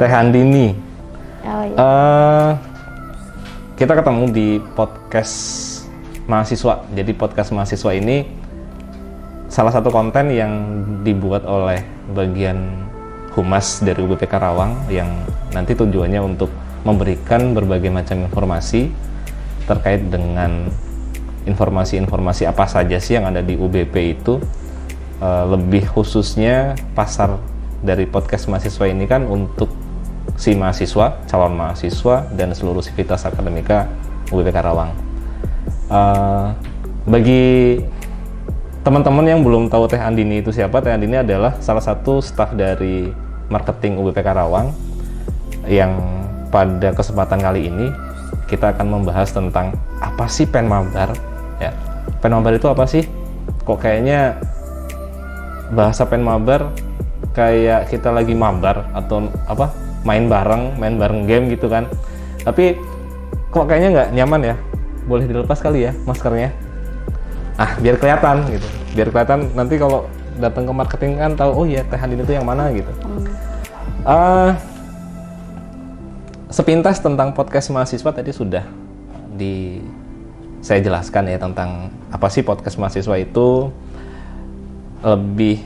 Teh Handini. Oh iya. Kita ketemu di podcast mahasiswa. Jadi podcast mahasiswa ini salah satu konten yang dibuat oleh bagian humas dari UBP Karawang yang nanti tujuannya untuk memberikan berbagai macam informasi terkait dengan informasi-informasi apa saja sih yang ada di UBP itu. Lebih khususnya pasar dari podcast mahasiswa ini kan untuk si mahasiswa, calon mahasiswa, dan seluruh sivitas akademika UBP Karawang. Bagi teman-teman yang belum tahu Teh Andini itu siapa, Teh Andini adalah salah satu staf dari marketing UBP Karawang yang pada kesempatan kali ini kita akan membahas tentang apa sih Penmabar. Ya, Penmabar itu apa sih? Kok kayaknya bahasa Penmabar kayak kita lagi mabar atau apa, main bareng game gitu kan. Tapi kok kayaknya nggak nyaman ya. Boleh dilepas kali ya maskernya. Biar kelihatan gitu. Biar kelihatan nanti kalau datang ke marketing kan tahu, oh iya Teh Handini itu yang mana gitu. Sepintas tentang podcast mahasiswa tadi sudah saya jelaskan ya tentang apa sih podcast mahasiswa itu. Lebih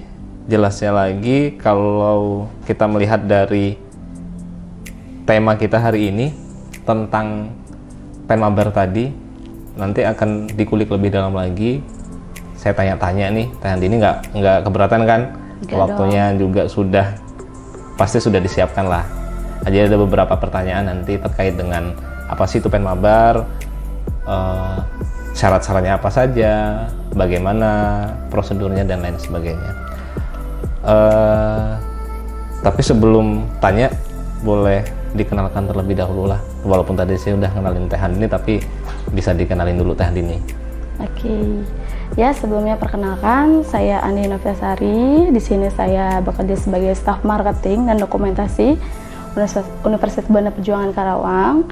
jelasnya lagi kalau kita melihat dari tema kita hari ini tentang Penmabar tadi, nanti akan dikulik lebih dalam lagi. Saya tanya-tanya nih, Teh Handini nggak keberatan kan? Enggak Waktunya dong. Juga pasti sudah disiapkan lah. Jadi ada beberapa pertanyaan nanti terkait dengan apa sih itu Penmabar, syarat-syaratnya apa saja, bagaimana prosedurnya dan lain sebagainya. Tapi sebelum tanya, boleh dikenalkan terlebih dahulu lah. Walaupun tadi saya udah kenalin Teh Handini, tapi bisa dikenalin dulu Teh Handini. Oke. Ya, sebelumnya perkenalkan, saya Andi Noviasari. Di sini saya bekerja sebagai staf marketing dan dokumentasi Universitas Banda Perjuangan Karawang.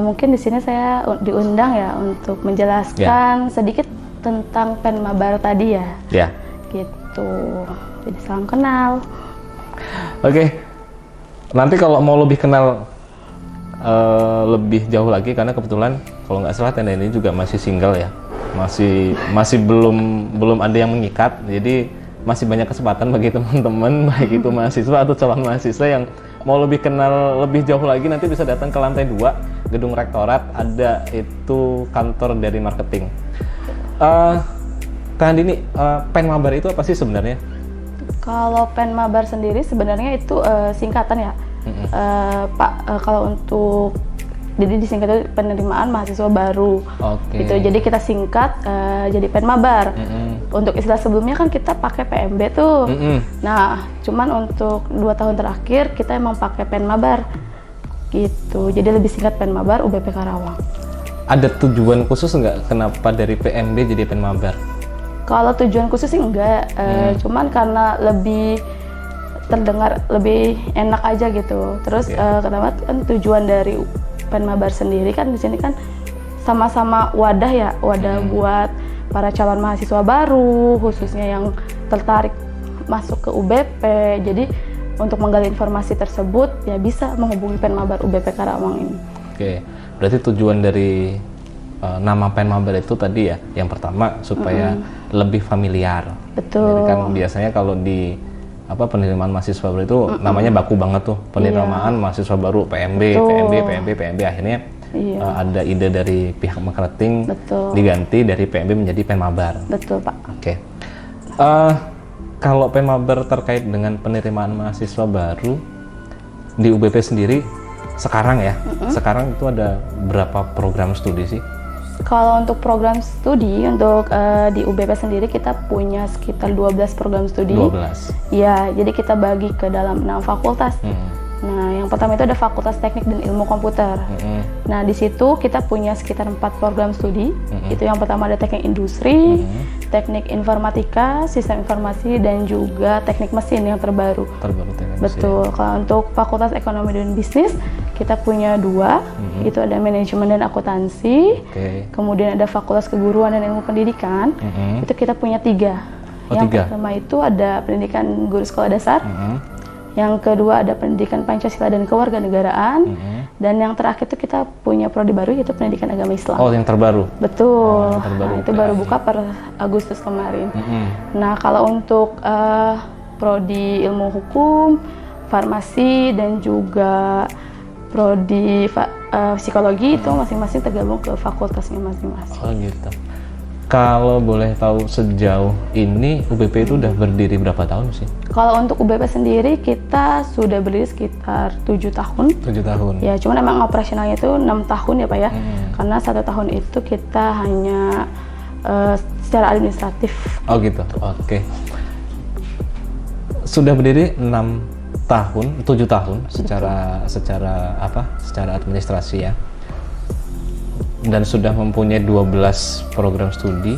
Mungkin di sini saya diundang ya untuk menjelaskan sedikit tentang Penmabar tadi ya. Ya. Gitu. Jadi salam kenal. Oke. Nanti kalau mau lebih kenal lebih jauh lagi, karena kebetulan kalau nggak salah Teh Handini juga masih single ya. Masih belum ada yang mengikat. Jadi masih banyak kesempatan bagi teman-teman, baik itu mahasiswa atau calon mahasiswa yang mau lebih kenal lebih jauh lagi, nanti bisa datang ke lantai 2 gedung rektorat, ada itu kantor dari marketing. Teh Handini, Penmabar itu apa sih sebenarnya? Kalau Penmabar sendiri sebenarnya itu singkatan ya, Pak. Kalau untuk jadi disingkat itu penerimaan mahasiswa baru. Gitu. Jadi kita singkat jadi Penmabar. Untuk istilah sebelumnya kan kita pakai PMB tuh. Nah, cuman untuk 2 tahun terakhir kita emang pakai Penmabar. Gitu. Jadi lebih singkat Penmabar UBP Karawang. Ada tujuan khusus nggak kenapa dari PMB jadi Penmabar? Kalau tujuan khusus sih enggak, cuman karena lebih terdengar lebih enak aja gitu. Terus kenapa kan tujuan dari Penmabar sendiri kan di sini kan sama-sama wadah ya, buat para calon mahasiswa baru, khususnya yang tertarik masuk ke UBP. Jadi untuk menggali informasi tersebut ya bisa menghubungi Penmabar UBP Karawang ini. Oke, berarti tujuan dari nama Penmabar itu tadi ya, yang pertama supaya lebih familiar. Betul. Jadi kan biasanya kalau di penerimaan mahasiswa baru itu namanya baku banget tuh, penerimaan mahasiswa baru PMB, PMB, akhirnya ada ide dari pihak marketing diganti dari PMB menjadi Penmabar. Betul, Pak. Oke. Kalau Penmabar terkait dengan penerimaan mahasiswa baru di UBP sendiri sekarang ya, sekarang itu ada berapa program studi sih? Kalau untuk program studi, untuk di UBP sendiri kita punya sekitar 12 program studi. 12? Iya, jadi kita bagi ke dalam 6 fakultas. Nah, yang pertama itu ada Fakultas Teknik dan Ilmu Komputer. Nah, di situ kita punya sekitar 4 program studi. Itu yang pertama ada Teknik Industri, Teknik Informatika, Sistem Informasi, dan juga Teknik Mesin yang terbaru. Teknik Betul. mesin. Kalau untuk Fakultas Ekonomi dan Bisnis, kita punya 2. Itu ada Manajemen dan Akuntansi. Kemudian ada Fakultas Keguruan dan Ilmu Pendidikan. Itu kita punya 3. Yang pertama itu ada Pendidikan Guru Sekolah Dasar. Yang kedua ada pendidikan Pancasila dan kewarganegaraan. Dan yang terakhir itu kita punya prodi baru yaitu pendidikan agama Islam. Oh, yang terbaru. Betul. yang terbaru. Nah, itu baru buka per Agustus kemarin. Nah, kalau untuk prodi ilmu hukum, farmasi dan juga prodi psikologi itu masing-masing tergabung ke fakultasnya masing-masing. Oh gitu. Kalau boleh tahu sejauh ini UBP itu udah berdiri berapa tahun sih? Kalau untuk UBP sendiri kita sudah berdiri sekitar 7 tahun. 7 tahun. Ya, cuman emang operasionalnya itu 6 tahun ya Pak ya. Karena 1 tahun itu kita hanya secara administratif. Oh gitu. Oke. Sudah berdiri 6 tahun, 7 tahun secara administrasi ya. Dan sudah mempunyai 12 program studi.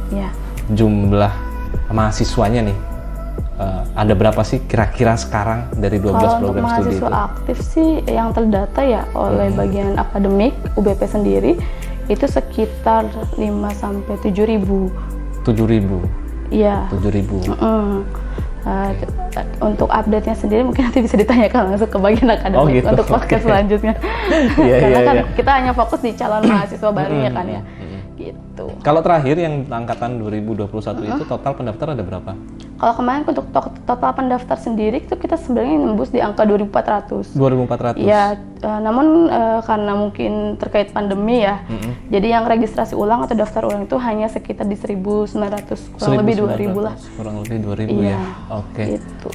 Ya. Jumlah mahasiswanya nih ada berapa sih kira-kira sekarang dari 12 program studi itu? Kalau untuk mahasiswa aktif sih yang terdata ya oleh bagian akademik UBP sendiri itu sekitar 5 sampai 7.000. 7.000. Iya. 7.000. Untuk update-nya sendiri mungkin nanti bisa ditanyakan langsung ke bagian akademik gitu. untuk podcast selanjutnya. Karena kan kita hanya fokus di calon mahasiswa barunya kan ya. Gitu. Kalau terakhir yang angkatan 2021 itu total pendaftar ada berapa? Kalau kemarin untuk total pendaftar sendiri itu kita sebenarnya nembus di angka 2.400. 2.400. Ya, namun karena mungkin terkait pandemi ya, jadi yang registrasi ulang atau daftar ulang itu hanya sekitar di 1.900, kurang lebih 2.000 lah. Kurang lebih 2.000 Iya, ya. Oke. Gitu.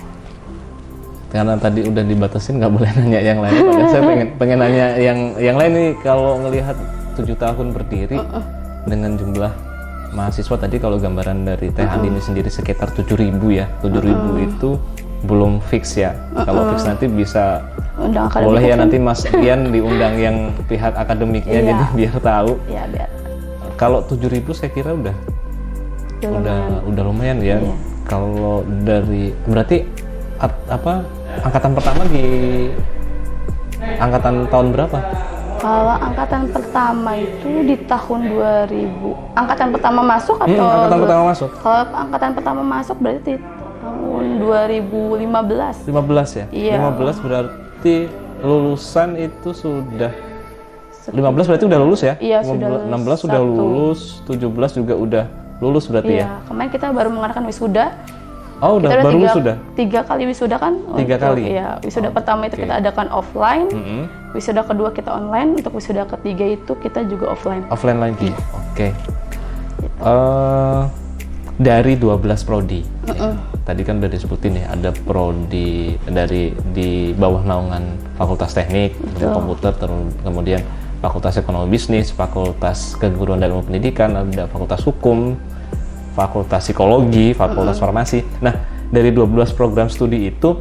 Karena tadi udah dibatasin nggak boleh nanya yang lain. Padahal saya pengen nanya yang lain nih. Kalau ngelihat 7 tahun berdiri dengan jumlah mahasiswa tadi, kalau gambaran dari Teh Andini sendiri sekitar 7.000 ya. 7.000 itu belum fix ya. Kalau fix nanti bisa boleh ya nanti Mas Ian diundang yang pihak akademiknya jadi biar tahu. Iya, biar. Kalau 7.000 saya kira udah lumayan ya. Iya. Kalau dari berarti angkatan pertama di angkatan tahun berapa? Kalau angkatan pertama itu di tahun 2000. Angkatan pertama masuk atau? Angkatan pertama masuk. Kalau angkatan pertama masuk berarti di tahun 2015. 15 ya? Iya. 15 berarti lulusan itu sudah 15 berarti udah lulus ya? Iya, sudah lulus. 16 sudah lulus, 17 juga udah lulus berarti ya? Iya, kemarin kita baru mengadakan wisuda. Oh, udah baru wisuda? 3 kali wisuda kan? 3 kali? Iya, wisuda pertama itu kita adakan offline, wisuda kedua kita online, untuk wisuda ketiga itu kita juga offline. Offline lagi? Oke. Dari 12 prodi, tadi kan udah disebutin ya, ada prodi di bawah naungan Fakultas Teknik, Komputer, kemudian Fakultas Ekonomi Bisnis, Fakultas Keguruan dan Ilmu Pendidikan, ada Fakultas Hukum, Fakultas Psikologi, Fakultas Farmasi. Nah, dari 12 program studi itu,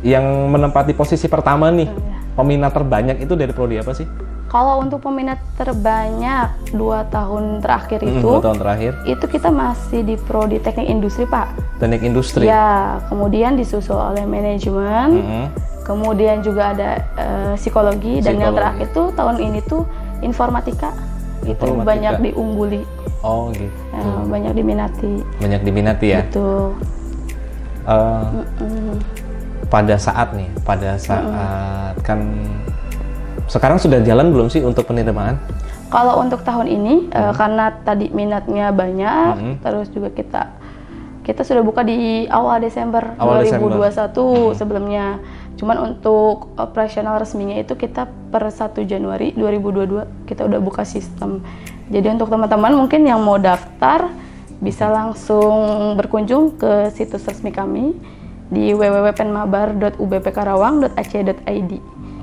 yang menempati posisi pertama nih, peminat terbanyak itu dari prodi apa sih? Kalau untuk peminat terbanyak 2 tahun terakhir itu, 2 tahun terakhir, itu kita masih di prodi Teknik Industri, Pak. Teknik Industri? Ya, kemudian disusul oleh Manajemen, kemudian juga ada Psikologi, dan yang terakhir tuh tahun ini tuh Informatika. Itu banyak diungguli. Oh gitu. Banyak diminati. Banyak diminati ya? Betul. Pada saat kan sekarang sudah jalan belum sih untuk penerimaan? Kalau untuk tahun ini karena tadi minatnya banyak, terus juga kita sudah buka di awal Desember 2021 sebelumnya. Cuman untuk operasional resminya itu kita per 1 Januari 2022 kita udah buka sistem. Jadi untuk teman-teman mungkin yang mau daftar bisa langsung berkunjung ke situs resmi kami di www.penmabar.ubpkarawang.ac.id.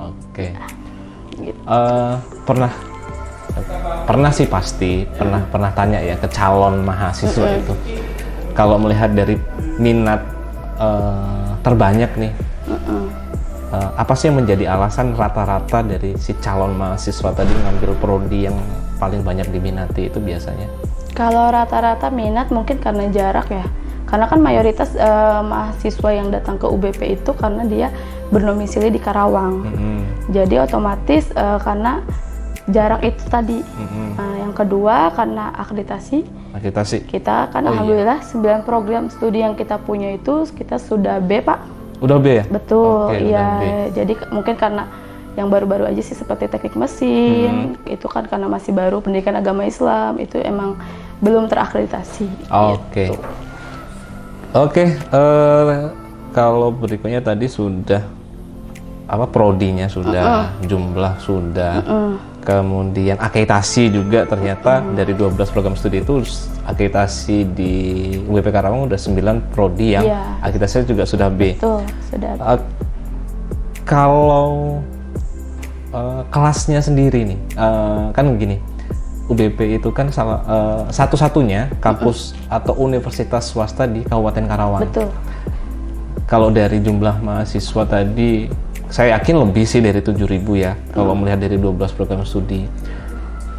Oke. Gitu. Pernah sih pasti pernah tanya ya ke calon mahasiswa itu, kalau melihat dari minat terbanyak nih, apa sih yang menjadi alasan rata-rata dari si calon mahasiswa tadi ngambil prodi yang paling banyak diminati itu biasanya? Kalau rata-rata minat mungkin karena jarak ya, karena kan mayoritas mahasiswa yang datang ke UBP itu karena dia berdomisili di Karawang. Jadi otomatis karena jarak itu tadi. Yang kedua karena akreditasi. Akreditasi. Kita kan Oh, iya. alhamdulillah 9 program studi yang kita punya itu kita sudah B, Pak. Udah B ya? Betul, Oke, iya. udah B. Jadi mungkin karena yang baru-baru aja sih seperti teknik mesin, itu kan karena masih baru pendidikan agama Islam, itu emang belum terakreditasi. Oke. gitu. Oke, kalau berikutnya tadi sudah prodinya sudah, jumlah sudah, kemudian akreditasi juga ternyata dari 12 program studi itu akreditasi di UBP Karawang udah 9 prodi yang Iya. akreditasinya juga sudah B. Betul, sudah ada. Kalau kelasnya sendiri nih, kan begini, UBP itu kan satu-satunya kampus atau universitas swasta di Kabupaten Karawang. Betul. Kalau dari jumlah mahasiswa tadi, saya yakin lebih sih dari 7.000 ya, kalau melihat dari 12 program studi.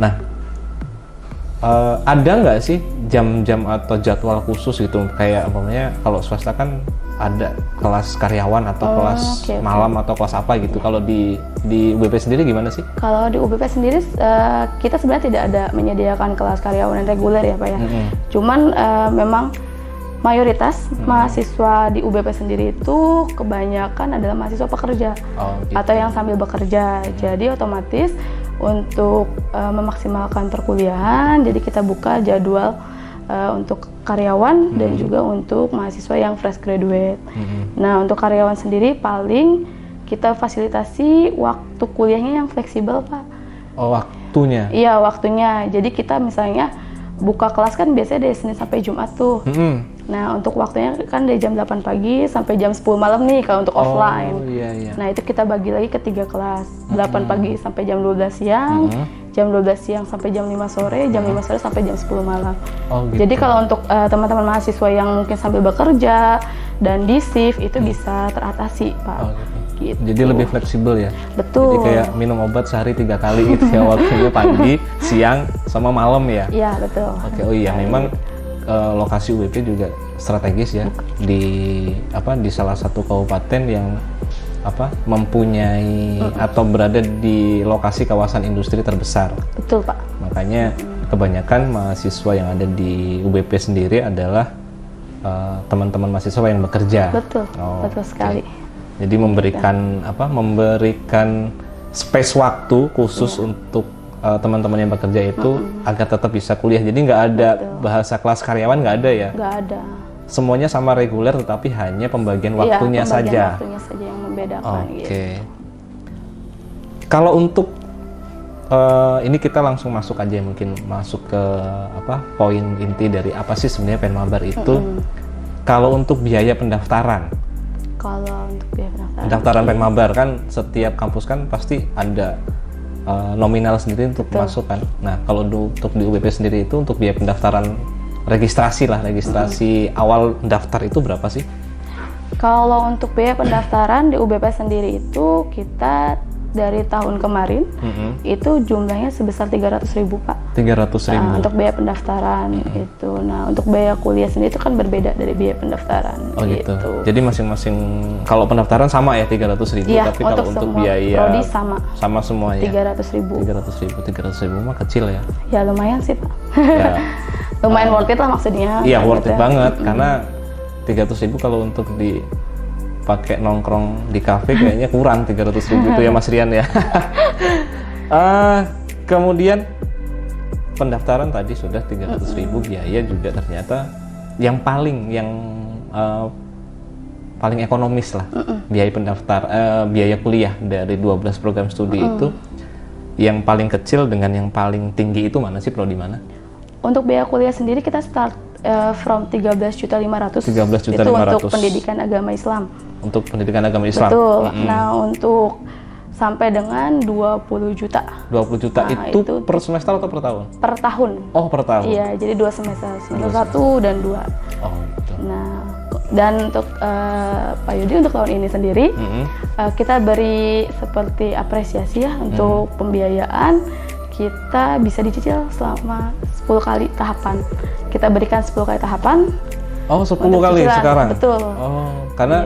Nah, ada nggak sih jam-jam atau jadwal khusus gitu, kayak umpamanya kalau swasta kan ada kelas karyawan atau kelas oke. malam atau kelas apa gitu. Kalau di UBP sendiri gimana sih? Kalau di UBP sendiri kita sebenarnya tidak ada menyediakan kelas karyawan yang reguler ya, Pak ya. Cuman memang mayoritas mahasiswa di UBP sendiri itu kebanyakan adalah mahasiswa pekerja Gitu. atau yang sambil bekerja. Jadi otomatis untuk memaksimalkan perkuliahan, jadi kita buka jadwal untuk karyawan dan juga untuk mahasiswa yang fresh graduate. Nah, untuk karyawan sendiri paling kita fasilitasi waktu kuliahnya yang fleksibel, Pak. Oh, waktunya? Iya, waktunya. Jadi kita misalnya buka kelas kan biasanya dari Senin sampai Jumat tuh. Nah, untuk waktunya kan dari jam 8 pagi sampai jam 10 malam nih kalau untuk offline. Iya, iya. Nah, itu kita bagi lagi ke 3 kelas. 8 pagi sampai jam 12 siang, jam 12 siang sampai jam 5 sore, jam 5 sore sampai jam 10 malam. Gitu. Jadi kalau untuk teman-teman mahasiswa yang mungkin sambil bekerja dan di shift itu bisa teratasi, Pak. Gitu. Jadi lebih fleksibel ya? Betul. Jadi kayak minum obat sehari 3 kali gitu ya, waktunya pagi, siang, sama malam ya? Iya, betul. Oke, oh iya, memang lokasi UBP juga strategis ya, di salah satu kabupaten yang mempunyai atau berada di lokasi kawasan industri terbesar. Betul, Pak. Makanya kebanyakan mahasiswa yang ada di UBP sendiri adalah teman-teman mahasiswa yang bekerja. Betul, betul sekali. Jadi memberikan space waktu khusus untuk teman-teman yang bekerja itu agar tetap bisa kuliah. Jadi nggak ada bahasa kelas karyawan, nggak ada ya? Nggak ada. Semuanya sama reguler, tetapi hanya pembagian waktunya pembagian saja. Waktunya saja yang membedakan. Oke. Gitu. Kalau untuk ini kita langsung masuk aja, mungkin masuk ke poin inti dari apa sih sebenarnya Penmabar itu. Kalau untuk biaya pendaftaran. Kalau untuk biaya Pendaftaran Penmabar kan setiap kampus kan pasti ada nominal sendiri untuk masuk kan. Nah, kalau untuk di UBP sendiri itu untuk biaya pendaftaran registrasi awal daftar itu berapa sih? Kalau untuk biaya pendaftaran di UBP sendiri itu kita dari tahun kemarin itu jumlahnya sebesar 300.000, Pak. 300.000. Nah, untuk biaya pendaftaran itu. Nah, untuk biaya kuliah sendiri itu kan berbeda dari biaya pendaftaran. Oh gitu. Jadi masing-masing kalau pendaftaran sama ya 300.000, iya, tapi kalau untuk biaya prodi sama semua ya. 300.000. 300.000 mah kecil ya. Ya lumayan sih, Pak. Ya. Lumayan worth it lah maksudnya. Iya, worth it banget karena 300.000 kalau untuk dipakai nongkrong di kafe kayaknya kurang 300.000 itu ya Mas Rian ya. Kemudian pendaftaran tadi sudah 300.000, biaya juga ternyata yang paling ekonomis lah. Biaya kuliah dari 12 program studi itu yang paling kecil dengan yang paling tinggi itu mana sih, prodi mana? Untuk biaya kuliah sendiri kita start from 13.500.000. 13.500.000 itu untuk pendidikan agama Islam. Untuk pendidikan agama Islam. Betul. Nah, untuk sampai dengan 20 juta. 20 juta itu per semester atau per tahun? Per tahun. Oh, per tahun. Iya, jadi 2 semester. Semester 1 dan 2. Oh, gitu. Nah, dan untuk Pak Yudi untuk tahun ini sendiri kita beri seperti apresiasi ya untuk pembiayaan. Kita bisa dicicil selama 10 kali tahapan. Kita berikan 10 kali tahapan. Oh, 10 kali cicilan sekarang? Betul. Oh, karena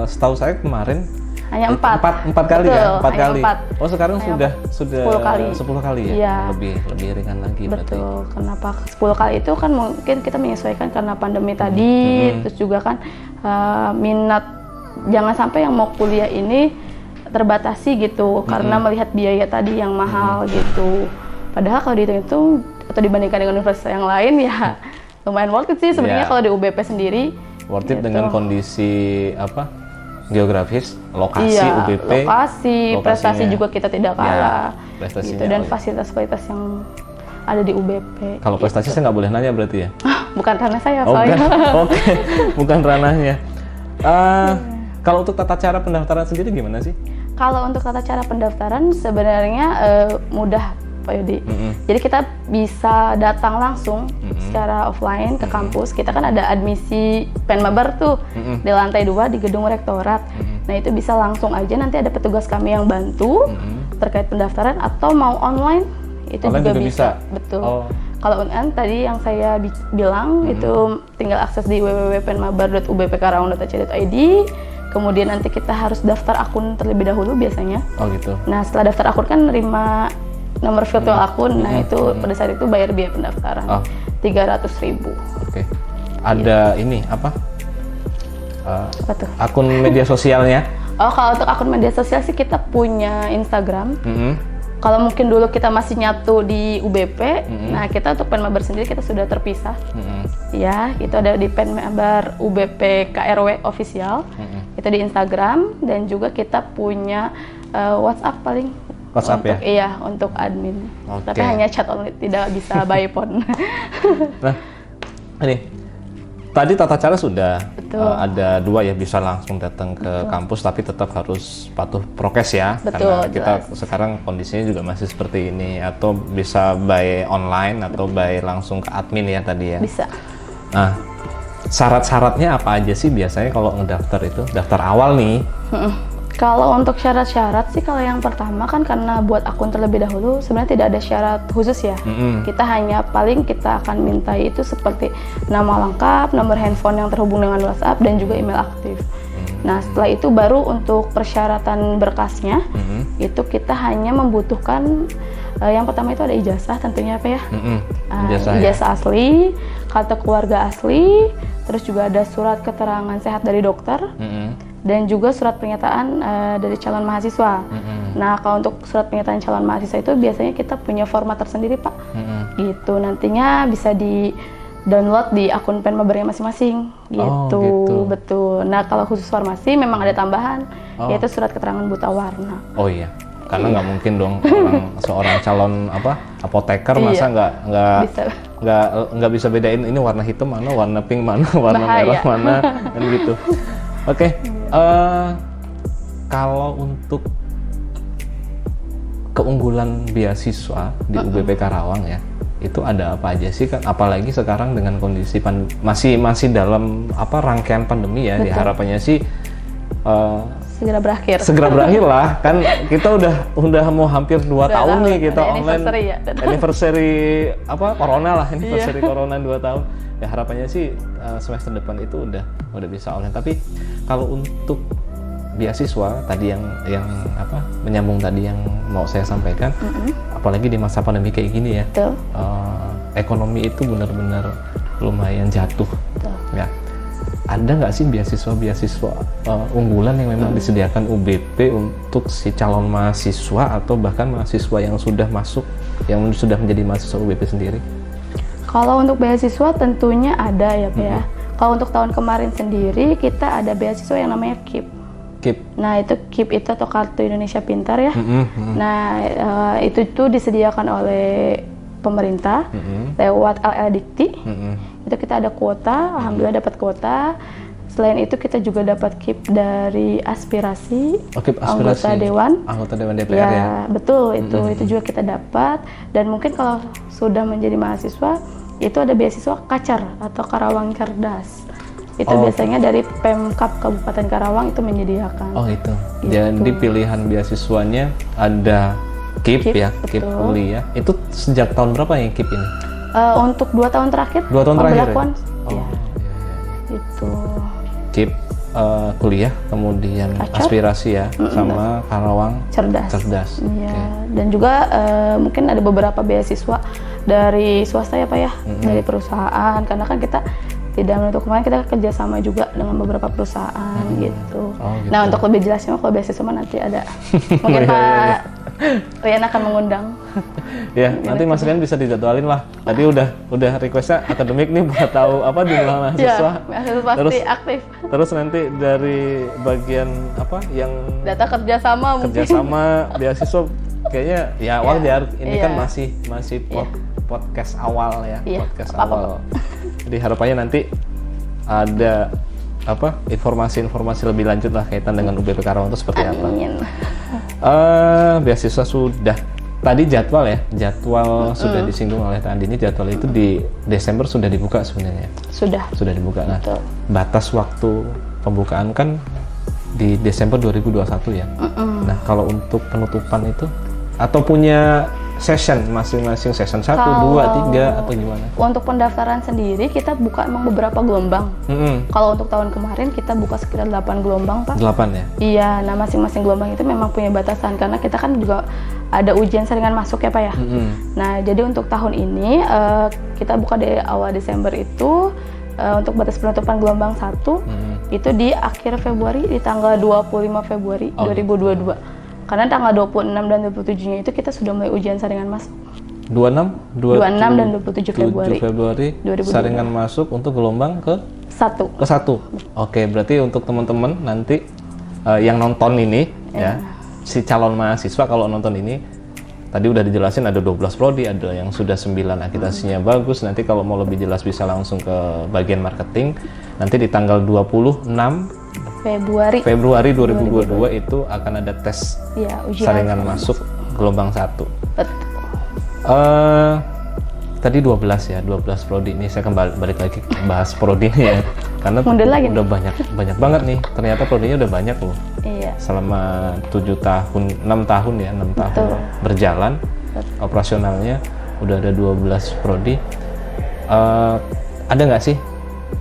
setahu saya kemarin Hanya 4. Empat kali Betul, ya? 4 hanya kali. 4. Oh, sekarang Hanya sudah 10 kali. 10 kali ya? Iya. Lebih ringan lagi berarti. Betul. Kenapa 10 kali itu kan mungkin kita menyesuaikan karena pandemi tadi, terus juga kan minat, jangan sampai yang mau kuliah ini terbatasi gitu karena melihat biaya tadi yang mahal gitu. Padahal kalau dihitung-hitung atau dibandingkan dengan universitas yang lain ya lumayan worth it sih sebenarnya kalau di UBP sendiri. Worth it gitu. dengan kondisi geografis, lokasi Iya, UBP. lokasi, prestasi lokasinya. juga kita tidak kalah. Prestasinya, Gitu, dan oh. fasilitas-fasilitas yang ada di UBP. Kalau prestasi saya nggak boleh nanya berarti ya? Bukan karena saya, Oh, Pak. bukan. Oke, bukan ranahnya. Kalau untuk tata cara pendaftaran sendiri gimana sih? Kalau untuk tata cara pendaftaran sebenarnya mudah, Pak Yudi. Jadi kita bisa datang langsung secara offline ke kampus. Kita kan ada admisi Penmabar tuh di lantai 2 di gedung rektorat. Nah itu bisa langsung aja, nanti ada petugas kami yang bantu terkait pendaftaran, atau mau online itu Online juga juga bisa. bisa? Betul. Oh. Kalau online tadi yang saya bilang itu tinggal akses di www.penmabar.ubpkarawang.ac.id. Kemudian nanti kita harus daftar akun terlebih dahulu biasanya. Oh gitu. Nah setelah daftar akun kan nerima nomor virtual akun. Nah itu pada saat itu bayar biaya pendaftaran 300.000. Oke. Ada ini apa? Apa tuh? Akun media sosialnya? Oh kalau untuk akun media sosial sih kita punya Instagram. Mm-hmm. Kalau mungkin dulu kita masih nyatu di UBP, nah kita untuk Penmabar sendiri kita sudah terpisah. Ya, itu ada di Penmabar UBP KRW official. Itu di Instagram, dan juga kita punya WhatsApp paling. WhatsApp untuk, ya? Iya, untuk admin. Oke. Tapi hanya chat only, tidak bisa by phone. Nah, ini tadi tata cara sudah ada 2 ya, bisa langsung datang ke kampus tapi tetap harus patuh prokes ya. Betul, karena kita jelas. sekarang kondisinya juga masih seperti ini, atau bisa by online atau by langsung ke admin ya tadi ya. Bisa. Nah, syarat-syaratnya apa aja sih biasanya kalau ngedaftar itu? Daftar awal nih. Kalau untuk syarat-syarat sih, kalau yang pertama kan karena buat akun terlebih dahulu sebenarnya tidak ada syarat khusus ya. Kita hanya paling kita akan minta itu seperti nama lengkap, nomor handphone yang terhubung dengan WhatsApp, dan juga email aktif. Nah setelah itu baru untuk persyaratan berkasnya, itu kita hanya membutuhkan yang pertama itu ada ijazah tentunya apa ya? Ijazah asli, kartu keluarga asli, terus juga ada surat keterangan sehat dari dokter. Dan juga surat pernyataan dari calon mahasiswa. Nah, kalau untuk surat pernyataan calon mahasiswa itu biasanya kita punya format tersendiri, Pak. Gitu, nantinya bisa di-download di akun Penmabarnya masing-masing. Gitu, betul. Nah, kalau khusus farmasi memang ada tambahan, yaitu surat keterangan buta warna. Oh iya, karena nggak mungkin dong seorang calon apoteker masa nggak bisa bedain ini warna hitam mana, warna pink mana, warna merah mana, kan gitu. Oke. Kalau untuk keunggulan beasiswa di UBP Karawang ya, itu ada apa aja sih kan? Apalagi sekarang dengan kondisi masih dalam rangkaian pandemi ya. Harapannya sih segera berakhir. Segera berakhir lah, kan kita udah mau hampir 2 tahun nih kita online. Anniversary corona lah, anniversary corona 2 tahun. Ya harapannya sih semester depan itu udah bisa online. Tapi kalau untuk beasiswa tadi yang menyambung tadi yang mau saya sampaikan, apalagi di masa pandemi kayak gini ya, ekonomi itu benar-benar lumayan jatuh. Ya, ada nggak sih beasiswa unggulan yang memang disediakan UBP untuk si calon mahasiswa atau bahkan mahasiswa yang sudah menjadi mahasiswa UBP sendiri? Kalau untuk beasiswa tentunya ada ya Pak ya. Kalau untuk tahun kemarin sendiri kita ada beasiswa yang namanya KIP. Nah itu KIP itu atau Kartu Indonesia Pintar ya. Nah itu tuh disediakan oleh pemerintah lewat LL Dikti. Itu kita ada kuota, alhamdulillah dapat kuota. Selain itu kita juga dapat KIP dari aspirasi, anggota Dewan DPR ya. Betul, itu juga kita dapat. Dan mungkin kalau sudah menjadi mahasiswa itu ada beasiswa KACAR atau Karawang Cerdas. Itu biasanya dari Pemkab Kabupaten Karawang itu menyediakan. Oh itu. Jadi pilihan beasiswanya ada KIP ya, KIP kuliah. Itu sejak tahun berapa ya KIP ini? Untuk 2 tahun terakhir. 2 tahun terakhir. Ya? Iya. Itu. KIP kuliah, kemudian Acor. aspirasi ya, sama Karawang cerdas. Iya. Oke. Dan juga mungkin ada beberapa beasiswa dari swasta ya Pak ya, dari perusahaan. Karena kan kita tidak menutup kemungkinan kita kerjasama juga dengan beberapa perusahaan gitu. Oh, gitu. Nah untuk lebih jelasnya kalau beasiswa mah nanti ada. Mungkin Iya, Pak Rian akan mengundang. Ya, nanti Mas Rian bisa dijadwalin lah. Tadi udah requestnya akademik nih buat tahu apa jumlah mahasiswa. Ya, mahasiswa pasti aktif. Terus nanti dari bagian apa yang Data kerjasama mungkin. kerjasama beasiswa kayaknya ya wajar. Ini Iya. kan masih podcast awal ya, Iya, podcast apa-apa. awal. Jadi harapannya nanti ada apa informasi-informasi lebih lanjut lah kaitan dengan UBP Karawang itu seperti apa. Amin. Beasiswa sudah tadi jadwal sudah disinggung oleh Teh Andini, jadwal itu di Desember sudah dibuka sebenarnya. Sudah dibuka. Nah, Betul. batas waktu pembukaan kan di Desember 2021 ya. Nah, kalau untuk penutupan itu atau punya session masing-masing session 1, 2, 3 atau gimana? Untuk pendaftaran sendiri kita buka emang beberapa gelombang. Kalau untuk tahun kemarin kita buka sekitar 8 gelombang Pak. 8 ya? Iya, nah masing-masing gelombang itu memang punya batasan karena kita kan juga ada ujian saringan masuk ya Pak ya. Nah jadi untuk tahun ini kita buka dari awal Desember itu untuk batas penutupan gelombang 1 itu di akhir Februari di tanggal 25 Februari 2022. Karena tanggal 26 dan 27-nya itu kita sudah mulai ujian saringan masuk. 26 dan 27 Februari 2022. Saringan masuk untuk gelombang ke 1. Oke, berarti untuk teman-teman nanti yang nonton ini ya, si calon mahasiswa kalau nonton ini tadi udah dijelasin ada 12 prodi, ada yang sudah 9 akreditasinya bagus. Nanti kalau mau lebih jelas bisa langsung ke bagian marketing. Nanti di tanggal 26 Februari 2022 itu akan ada tes ya, ujian saringan masuk gelombang 1. Betul. Tadi 12 prodi. Ini saya balik lagi bahas prodi ya. Karena Mundur lagi udah banyak banget nih. Ternyata prodinya udah banyak loh. Iya. Selama 6 tahun berjalan. Operasionalnya udah ada 12 prodi. Ada nggak sih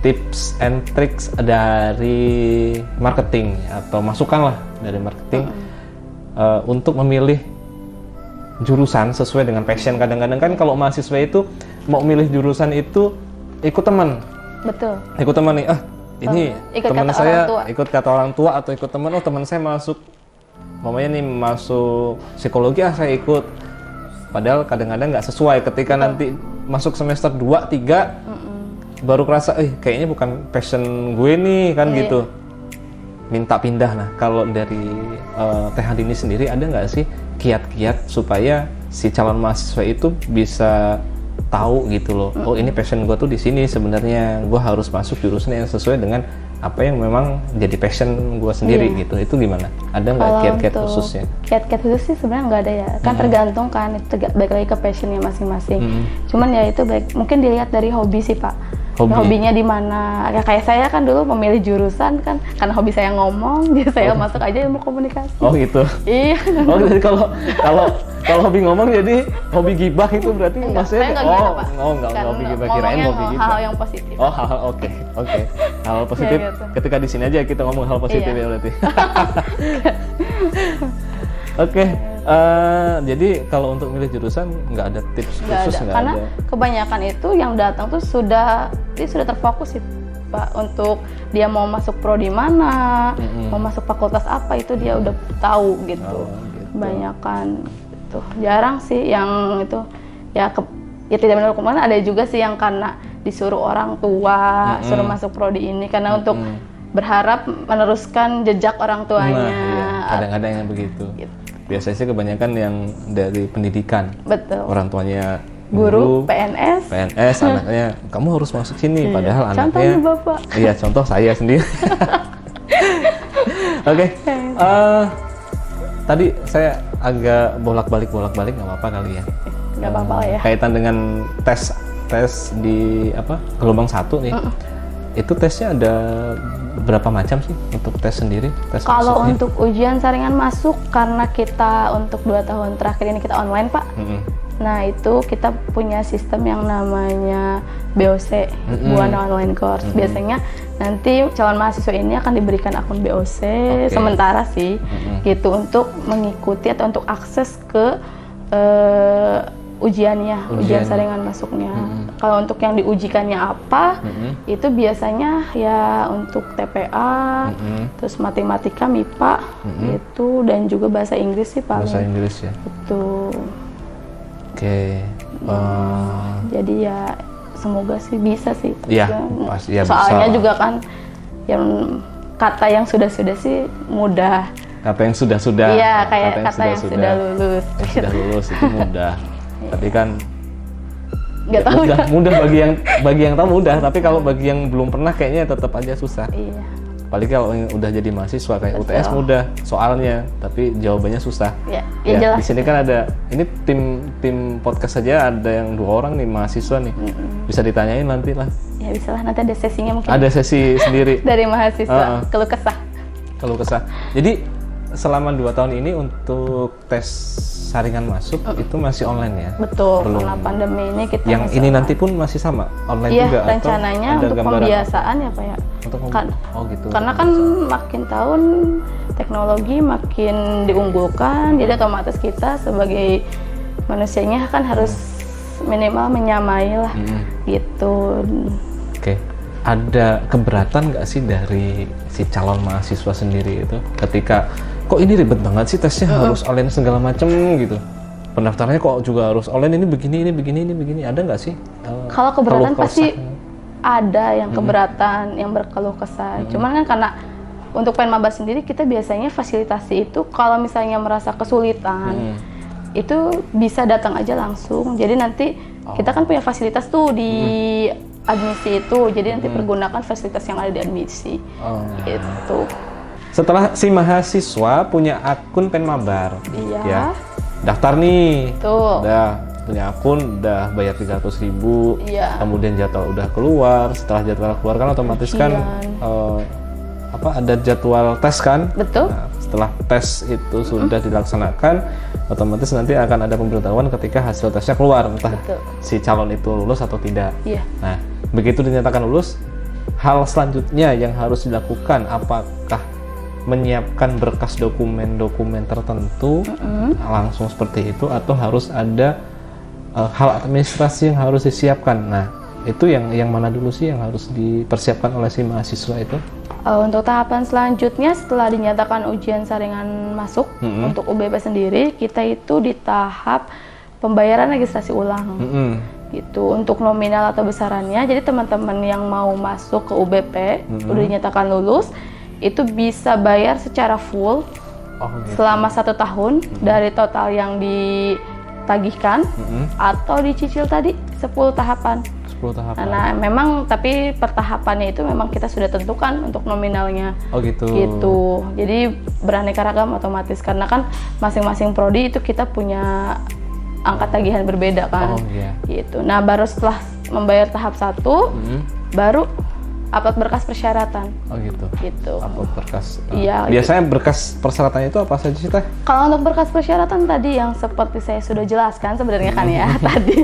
tips and tricks dari marketing atau masukan lah dari marketing untuk memilih jurusan sesuai dengan passion? Kadang-kadang kan kalau mahasiswa itu mau milih jurusan itu ikut teman. Betul. Ikut teman nih, ini Ikut teman kata saya orang tua. ikut kata orang tua atau ikut teman, teman saya masuk masuk psikologi, saya ikut. Padahal kadang-kadang nggak sesuai ketika nanti masuk semester 2, 3 baru kerasa, kayaknya bukan passion gue nih kan gitu. Minta pindah. Nah, kalau dari Teh Andini sendiri ada nggak sih kiat-kiat supaya si calon mahasiswa itu bisa tahu gitu loh, oh ini passion gue tuh di sini sebenarnya, gue harus masuk jurusan yang sesuai dengan apa yang memang jadi passion gue sendiri gitu. Itu gimana? Ada nggak kiat-kiat khususnya? Kiat-kiat khusus sih sebenarnya nggak ada ya, kan tergantung kan, itu balik lagi ke passionnya masing-masing. Cuman ya itu mungkin dilihat dari hobi sih Pak. Hobinya di mana? Ya, kayak saya kan dulu memilih jurusan kan karena hobi saya ngomong, jadi saya masuk aja ilmu komunikasi. Oh gitu. Iya. Oh jadi kalau hobi ngomong jadi hobi gibah itu berarti maksudnya? Enggak hobi gibah, kirain hobi gibah. Hal-hal yang positif. Oh hal oke. Hal positif. Ya, gitu. Ketika di sini aja kita ngomong hal positif ya berarti. Oke. Jadi kalau untuk milih jurusan nggak ada tips khusus, nggak ada. Karena kebanyakan itu yang datang tuh sudah terfokus sih Pak, untuk dia mau masuk prodi mana, mau masuk fakultas apa itu dia udah tahu gitu. Kebanyakan itu jarang sih yang itu ya tidak benar kemana. Ada juga sih yang karena disuruh orang tua suruh masuk prodi ini karena untuk berharap meneruskan jejak orang tuanya. Nah, iya. Kadang-kadang yang begitu. Gitu. Biasanya sih kebanyakan yang dari pendidikan. Betul. Orang tuanya guru, PNS, anaknya kamu harus masuk sini, padahal anaknya. Contohnya Bapak. Iya, contoh saya sendiri. Oke. Tadi saya agak bolak-balik nggak apa-apa kali ya. Nggak apa-apa ya. Kaitan dengan tes di gelombang 1 nih. Itu tesnya ada berapa macam sih untuk tes sendiri? Kalau untuk ujian saringan masuk, karena kita untuk 2 tahun terakhir ini kita online Pak. Nah itu kita punya sistem yang namanya BOC, Buana Online Course. Biasanya nanti calon mahasiswa ini akan diberikan akun BOC sementara sih, gitu untuk mengikuti atau untuk akses ke ujiannya, ujian saringan masuknya. Kalau untuk yang diujikannya apa, itu biasanya ya untuk TPA, terus matematika, MIPA, gitu, dan juga bahasa Inggris sih paling. Bahasa Inggris ya. Betul. Oke. Jadi ya semoga sih bisa sih. Iya, pasti ya bisa. Soalnya juga kan yang kata yang sudah-sudah sih mudah. Kata yang sudah-sudah. Iya, kayak kata yang sudah lulus. Yang sudah lulus itu mudah. Tapi kan nggak tahu mudah bagi yang tahu mudah, tapi kalau bagi yang belum pernah kayaknya tetap aja susah. Iya. Apalagi kalau yang udah jadi mahasiswa kayak UTS mudah soalnya, tapi jawabannya susah. Ya Di jelas. sini kan ada ini tim podcast saja ada yang 2 orang nih mahasiswa nih. Bisa ditanyain nanti lah. Ya bisa lah, nanti ada sesinya mungkin. Ada sesi sendiri Dari mahasiswa, keluh kesah. Keluh kesah. Jadi selama 2 tahun ini untuk tes saringan masuk itu masih online ya? Betul, Belum. karena pandemi ini kita Yang masih ini online. nanti pun masih sama online Iya, juga rencananya atau ada untuk gambaran pembiasaan ya Pak ya. Untuk oh gitu. Karena kan makin tahun teknologi makin diunggulkan, jadi otomatis kita sebagai manusianya kan harus minimal menyamai lah, gitu. Oke. Ada keberatan nggak sih dari si calon mahasiswa sendiri itu ketika kok ini ribet banget sih tesnya harus online segala macem gitu, pendaftarannya kok juga harus online, ini begini, ada nggak sih? Kalau keberatan keluh pasti kesah? ada yang keberatan, yang berkeluh kesah. Cuman kan karena untuk Penmaba sendiri kita biasanya fasilitasi itu kalau misalnya merasa kesulitan itu bisa datang aja langsung. Jadi nanti kita kan punya fasilitas tuh di admisi itu, jadi nanti pergunakan fasilitas yang ada di admisi. Gitu. Setelah si mahasiswa punya akun Penmabar, Iya. ya, daftar nih, Tuh. udah punya akun, udah bayar 300.000, Iya. kemudian jadwal udah keluar, setelah jadwal keluar kan otomatis kan ada jadwal tes kan? Betul. Nah, setelah tes itu sudah dilaksanakan, otomatis nanti akan ada pemberitahuan ketika hasil tesnya keluar, entah si calon itu lulus atau tidak. Iya. Nah, begitu dinyatakan lulus, hal selanjutnya yang harus dilakukan apakah menyiapkan berkas dokumen-dokumen tertentu langsung seperti itu, atau harus ada hal administrasi yang harus disiapkan? Nah, itu yang mana dulu sih yang harus dipersiapkan oleh si mahasiswa itu? Untuk tahapan selanjutnya setelah dinyatakan ujian saringan masuk untuk UBP sendiri, kita itu di tahap pembayaran registrasi ulang. Gitu, untuk nominal atau besarannya. Jadi teman-teman yang mau masuk ke UBP udah dinyatakan lulus, itu bisa bayar secara full selama 1 tahun dari total yang ditagihkan atau dicicil tadi 10 tahapan. 10 tahapan. Nah, memang tapi pertahapannya itu memang kita sudah tentukan untuk nominalnya. Oh gitu. Gitu. Jadi beraneka ragam otomatis karena kan masing-masing prodi itu kita punya angka tagihan berbeda kan. Oh iya. Gitu. Nah, baru setelah membayar tahap 1 baru upload berkas persyaratan. Oh gitu. Gitu. Upload berkas. Iya. Biasanya berkas persyaratannya itu apa saja sih Teh? Kalau untuk berkas persyaratan tadi yang seperti saya sudah jelaskan sebenarnya kan ya tadi.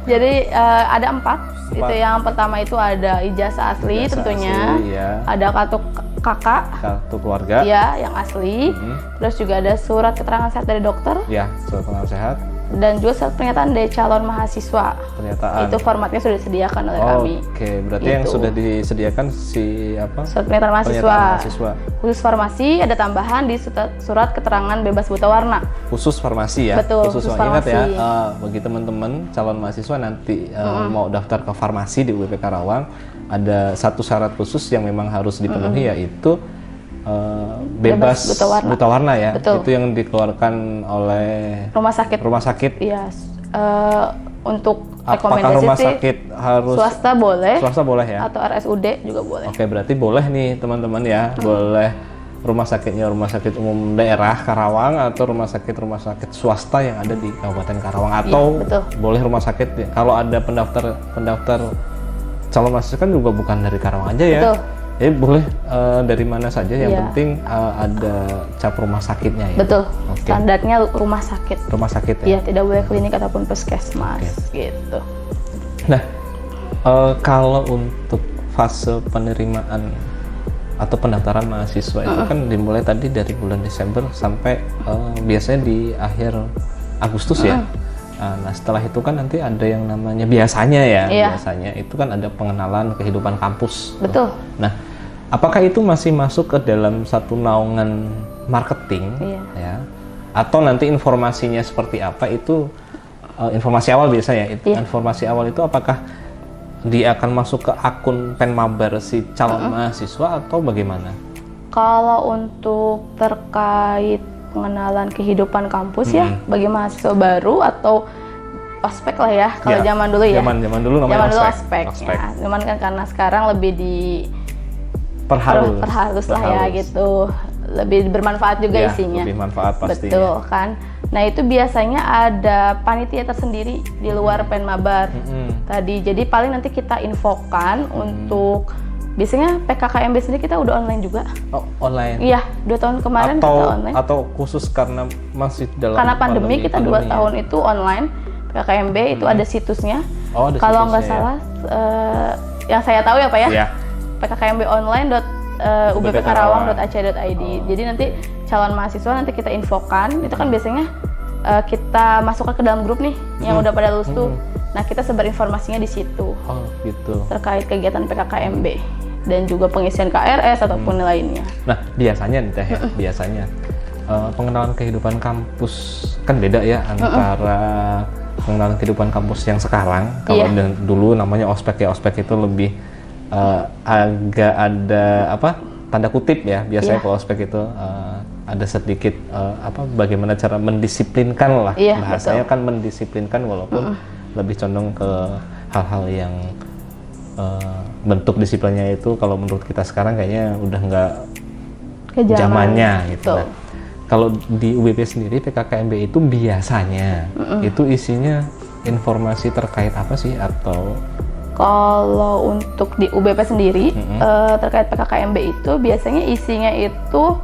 Jadi ada 4. Itu yang pertama itu ada ijazah asli tentunya. Asli, ya. Ada kartu kakak. Kartu keluarga. Iya, yang asli. Terus juga ada surat keterangan sehat dari dokter. Ya, surat keterangan sehat. Dan juga surat pernyataan dari calon mahasiswa. Pernyataan. Itu formatnya sudah disediakan oleh kami. Oke, berarti Gitu. yang sudah disediakan si apa? Surat pernyataan mahasiswa. Pernyataan mahasiswa. Khusus farmasi ada tambahan di surat keterangan bebas buta warna. Khusus farmasi ya. Betul, khusus khusus ingat ya, farmasi. bagi teman-teman calon mahasiswa nanti mau daftar ke farmasi di UBP Karawang, ada satu syarat khusus yang memang harus dipenuhi, yaitu bebas buta warna ya. Betul. Itu yang dikeluarkan oleh Rumah sakit. rumah sakit. Iya. Untuk Apakah rekomendasi rumah sih sakit harus swasta boleh. Swasta boleh ya. Atau RSUD juga boleh. Oke, berarti boleh nih teman-teman ya, boleh rumah sakitnya rumah sakit umum daerah Karawang atau rumah sakit swasta yang ada di Kabupaten Karawang, atau betul. boleh rumah sakit kalau ada pendaftar calon mahasiswa kan juga bukan dari Karawang aja ya. Betul. Jadi boleh dari mana saja, yang Iya. penting ada cap rumah sakitnya ya. Betul. Oke. Standarnya rumah sakit. Rumah sakit ya. Iya, tidak boleh klinik ataupun puskesmas gitu. Nah, kalau untuk fase penerimaan atau pendaftaran mahasiswa itu kan dimulai tadi dari bulan Desember sampai biasanya di akhir Agustus ya. Nah, setelah itu kan nanti ada yang namanya biasanya ya, Iya. biasanya itu kan ada pengenalan kehidupan kampus. Betul. Nah, apakah itu masih masuk ke dalam satu naungan marketing Iya. ya? Atau nanti informasinya seperti apa itu informasi awal biasa ya? Iya. Informasi awal itu apakah dia akan masuk ke akun Penmabar si calon mahasiswa atau bagaimana? Kalau untuk terkait pengenalan kehidupan kampus ya bagi mahasiswa baru atau ospek lah ya, kalau Ya, zaman dulu ya. Zaman dulu namanya Zaman dulu ospek. ospek. Ya. Cuman kan karena sekarang lebih Perhalus. perhalus lah ya gitu. Lebih bermanfaat juga Ya, isinya. lebih manfaat pastinya. Betul kan. Nah, itu biasanya ada panitia tersendiri di luar Penmabar. Tadi jadi paling nanti kita infokan untuk biasanya PKKMB sendiri kita udah online juga. Oh, online. Iya, 2 tahun kemarin atau kita online. atau khusus karena masih dalam Karena pandemi kita 2 pandemi ya? tahun itu online. PKKMB itu ada situsnya. Oh, ada Kalau nggak situsnya ya. salah, yang saya tahu ya Pak ya, Iya. pkkmb.ubpkarawang.ac.id. Jadi nanti calon mahasiswa nanti kita infokan, itu kan biasanya kita masukkan ke dalam grup nih yang udah pada lulus tuh. Nah, kita sebar informasinya di situ Oh, gitu. terkait kegiatan PKKMB dan juga pengisian KRS ataupun lainnya. Nah, biasanya nih Teh, ya, biasanya pengenalan kehidupan kampus kan beda ya antara pengenalan kehidupan kampus yang sekarang. Kalau Iya. dulu namanya ospek ya, ospek itu lebih agak ada apa tanda kutip ya. Biasanya Iya. kalau ospek itu ada sedikit bagaimana cara mendisiplinkan lah. Iya, Bahasanya betul. kan mendisiplinkan walaupun lebih condong ke hal-hal yang bentuk disiplinnya itu kalau menurut kita sekarang kayaknya udah nggak Ke zaman. zamannya gitu. Betul. Nah, kalau di UBP sendiri PKKMB itu biasanya itu isinya informasi terkait apa sih, atau Kalau untuk di UBP sendiri terkait PKKMB itu biasanya isinya itu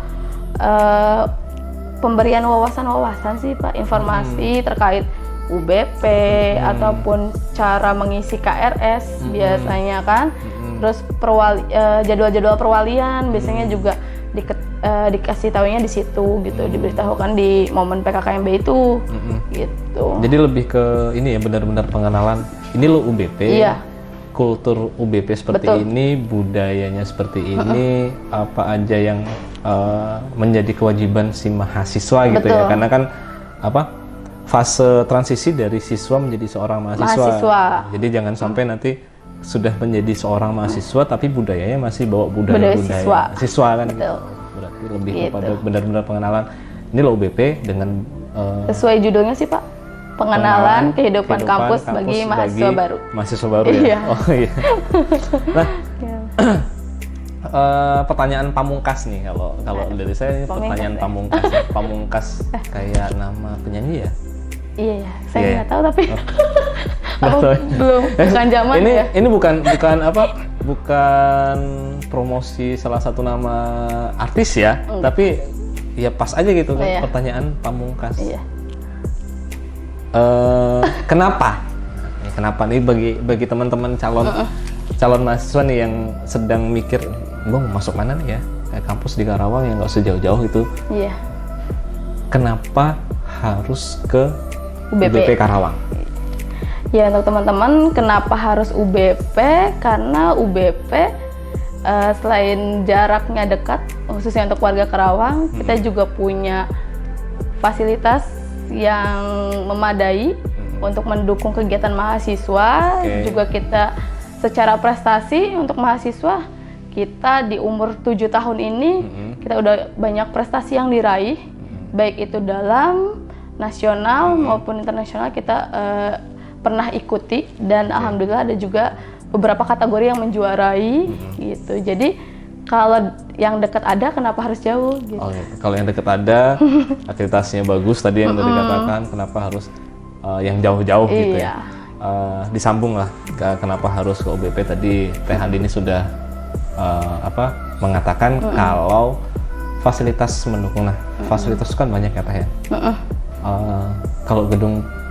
pemberian wawasan-wawasan sih Pak, informasi terkait UBP ataupun cara mengisi KRS biasanya kan. Terus jadwal-jadwal perwalian biasanya juga dikasih tahunya di situ gitu, diberitahukan di momen PKKMB itu gitu. jadi lebih ke ini ya, benar-benar pengenalan ini lo UBP. Iya. Kultur UBP seperti Betul. ini, budayanya seperti ini, apa aja yang menjadi kewajiban si mahasiswa gitu ya, Betul. karena kan fase transisi dari siswa menjadi seorang mahasiswa. Jadi jangan sampai nanti sudah menjadi seorang mahasiswa tapi budayanya masih bawa budaya siswa kan. Betul. Gitu. Berarti lebih Gitu. kepada benar-benar pengenalan. Ini lo UBP dengan Sesuai judulnya sih Pak, pengenalan kehidupan kampus bagi mahasiswa baru. Mahasiswa baru ya. Iya. Oh iya. Nah, pertanyaan pamungkas nih, kalau dari saya ini Pamungkas pertanyaan ya? pamungkas. Pamungkas kayak nama penyanyi ya? Iya, saya Iya. nggak tahu tapi Nggak aku tahu. bukan zaman ini ya. ini bukan promosi salah satu nama artis ya, tapi ya pas aja gitu kan. Iya. Pertanyaan pamungkas. Iya. Kenapa? Kenapa nih bagi teman-teman calon mahasiswa nih yang sedang mikir, gue mau masuk mana nih ya? Kayak kampus di Karawang yang nggak sejauh-jauh itu. Iya. Kenapa harus ke UBP. UBP Karawang? Ya, untuk teman-teman kenapa harus UBP? Karena UBP selain jaraknya dekat, khususnya untuk warga Karawang, kita juga punya fasilitas yang memadai untuk mendukung kegiatan mahasiswa. Oke. Juga kita secara prestasi untuk mahasiswa, kita di umur 7 tahun ini kita udah banyak prestasi yang diraih, baik itu dalam nasional maupun internasional kita pernah ikuti, dan alhamdulillah ada juga beberapa kategori yang menjuarai gitu. Jadi kalau yang dekat ada, kenapa harus jauh gitu. Oh, iya. Kalau yang dekat ada, akreditasinya bagus tadi yang tadi katakan, kenapa harus yang jauh-jauh gitu ya? Iya. Disambung lah, kenapa harus ke UBP tadi Teh Andini sudah mengatakan kalau fasilitas mendukung. Nah, fasilitas kan banyak ya Teh ya. Kalau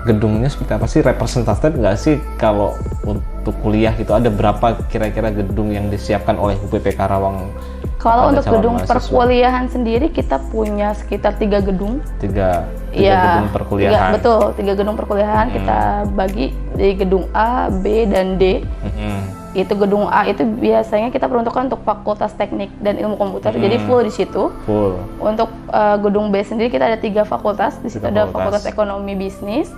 gedungnya seperti apa sih, representatif nggak sih kalau untuk kuliah itu, ada berapa kira-kira gedung yang disiapkan oleh UPP Karawang? Kalau untuk gedung mahasiswa? perkuliahan sendiri kita punya sekitar 3 gedung. Tiga Iya, gedung perkuliahan. betul, 3 gedung perkuliahan kita bagi di gedung A, B, dan D. Itu gedung A itu biasanya kita peruntukkan untuk Fakultas Teknik dan Ilmu Komputer, jadi full di situ. Full. Untuk gedung B sendiri kita ada 3 fakultas. Di situ ada fakultas. Fakultas Ekonomi Bisnis,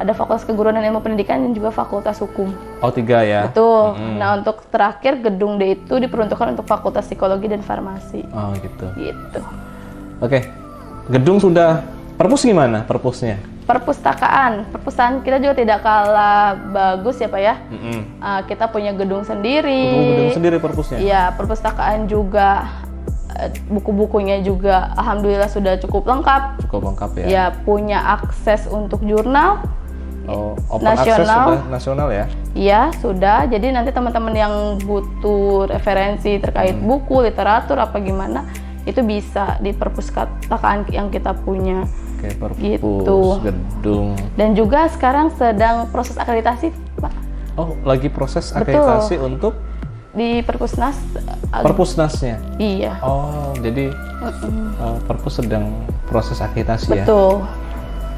ada Fakultas Keguruan dan Ilmu Pendidikan, dan juga Fakultas Hukum. Oh, 3 ya? Betul. Nah, untuk terakhir gedung D itu diperuntukkan untuk Fakultas Psikologi dan Farmasi. Oh gitu. Gitu. Oke, gedung sudah. Perpus gimana perpusnya? Perpustakaan kita juga tidak kalah bagus ya Pak ya. Kita punya gedung sendiri. Gedung sendiri perpusnya? Iya, perpustakaan juga, buku-bukunya juga alhamdulillah sudah cukup lengkap. Cukup lengkap ya? Ya, punya akses untuk jurnal. Open access sudah nasional ya? Iya, sudah. Jadi nanti teman-teman yang butuh referensi terkait buku, literatur, apa gimana, itu bisa di perpustakaan yang kita punya. Oke, perpus, gitu. Gedung. Dan juga sekarang sedang proses akreditasi, Pak. Oh, lagi proses akreditasi untuk di Perpusnas. Perpusnasnya? Iya. Oh, jadi Perpus sedang proses akreditasi ya? Betul.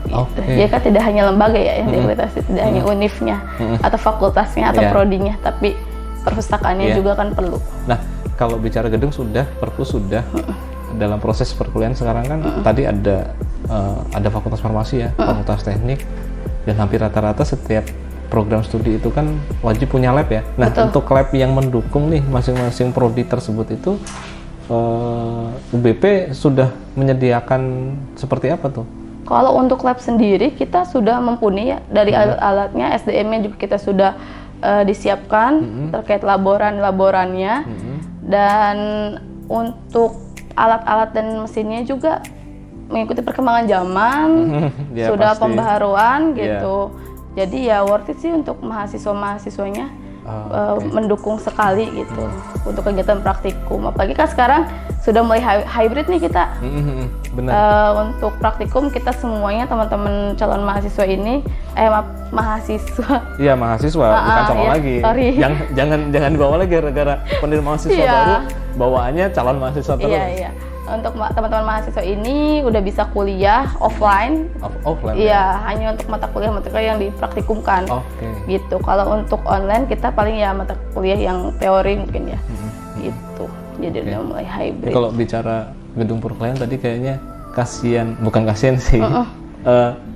Oke. Jadi kan tidak hanya lembaga ya yang diakreditasi, tidak hanya univnya atau fakultasnya atau prodinya, tapi perpustakaannya juga kan perlu. Nah, kalau bicara gedung sudah, Perpus sudah. Dalam proses perkuliahan sekarang kan tadi ada Fakultas Farmasi ya, Fakultas Teknik, dan hampir rata-rata setiap program studi itu kan wajib punya lab ya. Nah, untuk lab yang mendukung nih masing-masing prodi tersebut itu UBP sudah menyediakan seperti apa tuh? Kalau untuk lab sendiri kita sudah mumpuni ya, dari alat-alatnya, SDM-nya juga kita sudah disiapkan terkait laborannya, dan untuk alat-alat dan mesinnya juga mengikuti perkembangan zaman, sudah pasti. Pembaharuan gitu. Jadi ya worth it sih untuk mahasiswanya mendukung sekali gitu untuk kegiatan praktikum. Apalagi kan sekarang sudah mulai hybrid nih kita. Benar. Untuk praktikum kita semuanya teman-teman calon mahasiswa ini, mahasiswa. Iya, mahasiswa, bukan calon lagi. Sorry. Jangan bawa lagi gara-gara pendidik mahasiswa baru, bawaannya calon mahasiswa terus. Iya. Untuk teman-teman mahasiswa ini udah bisa kuliah offline. Offline. Iya, hanya untuk mata kuliah yang dipraktikumkan. Gitu. Kalau untuk online kita paling ya mata kuliah yang teori mungkin ya. Gitu. Jadi udah mulai hybrid. Kalau bicara gedung perkuliahan tadi kayaknya bukan kasihan sih.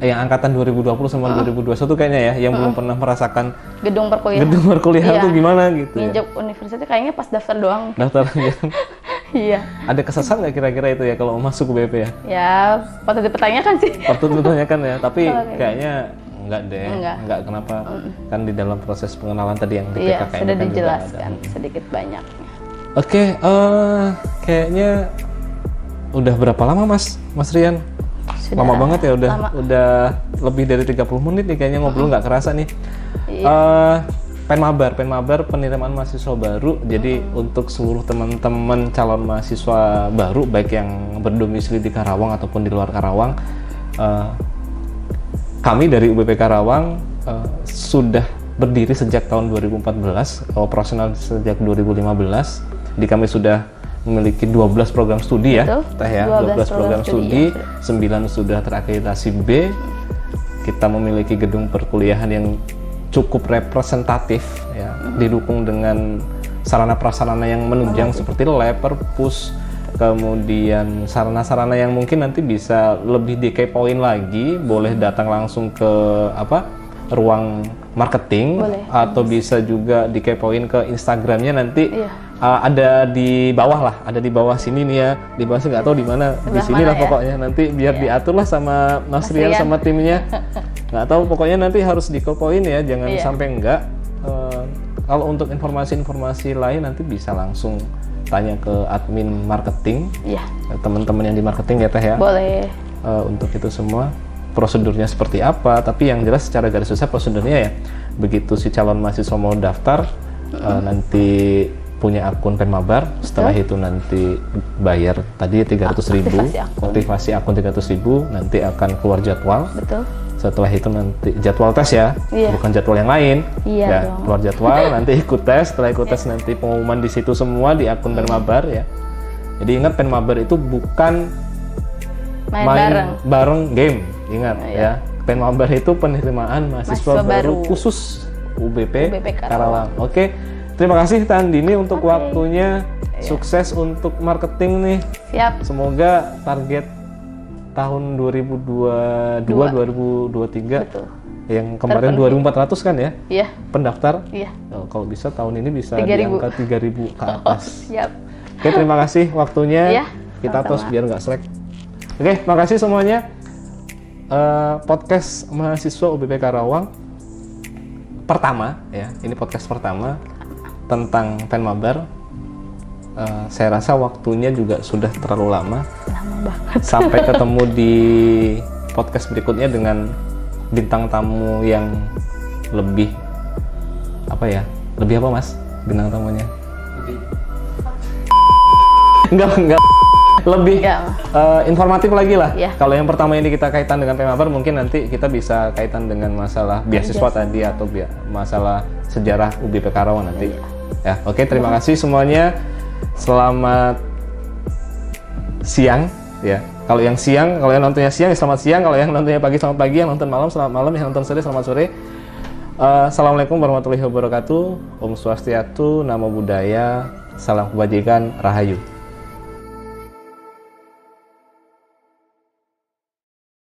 Yang angkatan 2020 sama 2021 kayaknya ya, yang belum pernah merasakan gedung perkuliahan tuh gimana gitu. Nginjek universitas kayaknya pas daftar doang. Daftar gitu. Iya. Ada kesesat nggak kira-kira itu ya kalau masuk ke BP ya? Ya, patut dipertanyakan sih. Patut dipertanyakan ya, tapi kayaknya enggak deh. Enggak. Kenapa? Kan di dalam proses pengenalan tadi yang di PKK sudah kan dijelaskan sedikit banyaknya. Oke, kayaknya udah berapa lama Mas Rian? Sudah lama banget ya, lama. udah lebih dari 30 menit nih kayaknya ngobrol, nggak kerasa nih. Penmabar penerimaan mahasiswa baru. Jadi untuk seluruh teman-teman calon mahasiswa baru baik yang berdomisili di Karawang ataupun di luar Karawang, kami dari UBP Karawang sudah berdiri sejak tahun 2014, operasional sejak 2015. Di kami sudah memiliki 12 program studi ya, Teh ya, 12 program studi, 9 sudah terakreditasi B. Kita memiliki gedung perkuliahan yang cukup representatif ya, didukung dengan sarana prasarana yang menunjang seperti lab, perpus, kemudian sarana-sarana yang mungkin nanti bisa lebih dikepoin lagi. Boleh datang langsung ke ruang marketing, atau bisa juga dikepoin ke Instagramnya nanti. Ada di bawah lah, ada di bawah sini nih ya, di bawah sih nggak tahu di mana, di sini lah pokoknya. Nanti biar diatur lah sama Mas Rian sama timnya. Nggak tahu, pokoknya nanti harus dikepoin ya, jangan sampai enggak. Kalau untuk informasi-informasi lain nanti bisa langsung tanya ke admin marketing, teman-teman yang di marketing ya Teh ya. Boleh. Untuk itu semua prosedurnya seperti apa, tapi yang jelas secara garis besar prosedurnya ya, begitu si calon mahasiswa mau daftar, nanti punya akun Penmabar. Setelah itu nanti bayar tadi 300.000, aktivasi akun 300.000, nanti akan keluar jadwal. Betul. Setelah itu nanti jadwal tes ya, Iya. bukan jadwal yang lain. Iya Ya, dong. keluar jadwal, nanti ikut tes. Setelah ikut tes nanti pengumuman di situ semua di akun Penmabar ya. Jadi ingat Penmabar itu bukan Main bareng game, ingat Iya. ya. Penmabar itu penerimaan mahasiswa baru khusus UBP Karawang. Oke, terima kasih Teh Andini untuk waktunya. Sukses untuk marketing nih. Siap. Semoga target tahun 2023 Betul. yang kemarin 2.400 kan ya Iya. pendaftar. Iya. Oh, kalau bisa tahun ini bisa 3.000. di angka 3.000 ke atas. Siap. Oke, terima kasih waktunya. Iya, Kita sama-sama. tos biar nggak slack. Oke, makasih semuanya. Podcast mahasiswa UBP Karawang pertama ya, ini podcast pertama tentang Penmabar. Saya rasa waktunya juga sudah terlalu lama. Lama banget. Sampai ketemu di podcast berikutnya dengan bintang tamu yang lebih apa Mas bintang tamunya? Enggak lebih informatif lagi lah. Iya. Kalau yang pertama ini kita kaitan dengan Penmabar, mungkin nanti kita bisa kaitan dengan masalah beasiswa tadi atau masalah sejarah UBP Karawang nanti. Ya, oke, terima kasih semuanya. Selamat siang ya. Kalau yang siang, kalau yang nontonnya siang ya selamat siang, kalau yang nontonnya pagi selamat pagi, yang nonton malam selamat malam, yang nonton sore selamat sore. Assalamualaikum warahmatullahi wabarakatuh. Om Swastiastu, Namo Buddhaya, salam kebajikan, Rahayu.